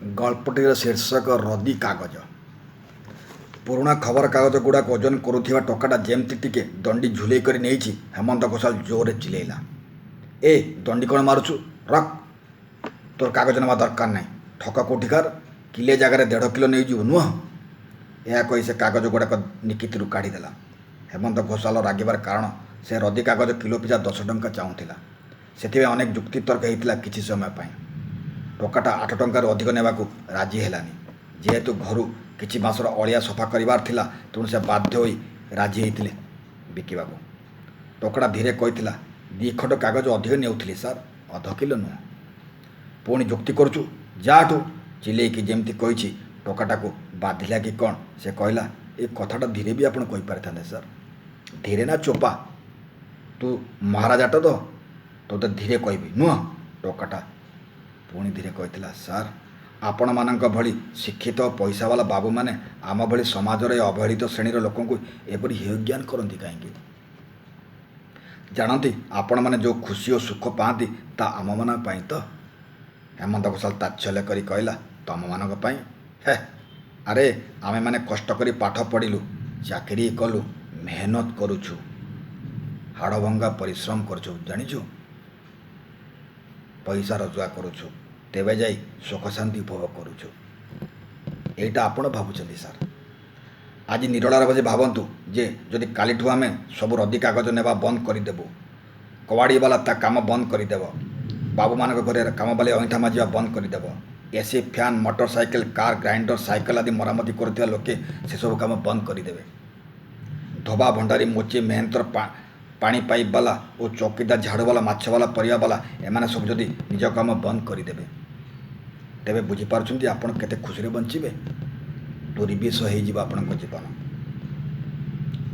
गल्पटीर शीर्षक रदी कागज। पुराणा खबर कागज गुड़ाक ओजन करुवा टोकाटा जेमती टिके दंडी झुले कर नहीं हेमंत घोषाल जोरे चिलेला, ए दंडी कौन मारुचु, रख, तोर कागज नवा दरकार नहीं, ठक कोठिकार किले जगार 1.5 किलो नहीं जीव नुह। यह कही से कागज गुड़ाक निकिति काढ़ीदेला। हेमंत घोषाल रागिबार कारण से रदी कागज किलो पिछा 10 टंका चाहूला। से अनेक जुक्ति तर्क होता किसी समय पाई। टोकाटा 8 टंकार अधिक नेबाकू राजी हेलानी। जेहेतु घर किछि मासर अलिया सफा करिवार थिला तेणु से बाध्य होई राजी होते बिकिबाकू। टोकाटा धीरे कही 2 खंड कागज अधिक नेउथिली सार, 1/2 किलो नुह। पुणी जुक्ति करुचु जाठू चिलेकी जेमती कही टोकाटा को बाधिला कि कौन से कहला, ए कथाटा धीरे भी आपण कहि पारिथांते सर, धीरे ना चोपा, तू महाराजाट तो धीरे कहबी नुह। टोकाटा पुणी धीरे कही सार, आपण मानक भली शिक्षित पैसा वाला बाबू माने आम भली समाजर अवहेलित श्रेणीर लोक एपरी हेयज्ञान करती कहीं जानती आपण मैंने जो खुशी और सुख पाती ता आम मान तो। हेमंत घोषाल ताच्छल्य करी कहला, तम मानक पई हे, अरे आमे माने कष्ट करी पाठ पढ़िलु, चाकरी कलु, मेहनत करुछु, हाड़भंगा परिश्रम करुछु, जानिछु पैसा रोजगार करुछु, तेबे जाई सुख शांति उपभोग करुछु। एटा आपण भावुचंदी सर। आज निरलार बजे भावंतु जे जदि कालीठू आमे सब रदी कागज नेबा बंद करदेबू, कवाड़ी वाला ता काम बंद करदेव, बाबू मान घर काम बाले अईठा माजिया बंद करदेव, AC fan motorcycle car grinder cycle आदि मरामती करुवा लोके से सब काम बंद करदेवे। धोबा भंडारी मोची मेहनतर पानी पाइप वाला और चौकीदार झाड़ू वाला माछ वाला परिया वाला एमाने सब जदि निज काम बंद करदेवे तेबे बुझीपार्छन्ति आपण केते खुशी रे बंचिबे, दुर्विष हो आपण जीवन।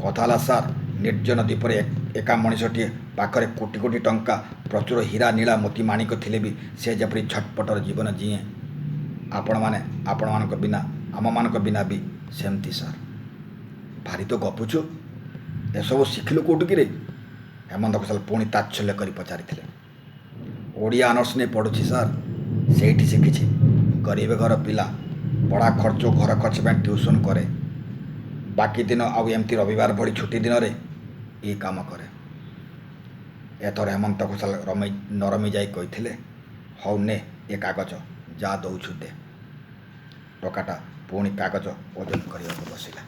कथाला सार, निर्जन द्वीपर एका मनीषटीए पाखरे कोटी कोटी टंका प्रचुर हीरा नीला मोती माणिक थिले भी से जपरी झटपटर जीवन जीए, आपण माने आपण मानक बिना आम मानक बिना भी सेमती सार। भारी तो गपुछु, एसबू शिखिलु कोटु कि रे? हेमंत घोषाल पुणी ताच्छल्य करी पचारि, ओडिया ऑनर्स ने पढ़ुछि सार, सेठी शिखिछि। गरीब घर पिला, पढ़ा खर्च घर खर्च में ट्यूशन करे, बाकी दिन आउ एमती रविवार भली छुट्टी दिन रे ये काम करे। एथर हेमंत घोषाल नरमी जाई कही, हौ ने ए कागज जा दौछु दे। टोकाटा पुणी कागज ओजन करने बसिला।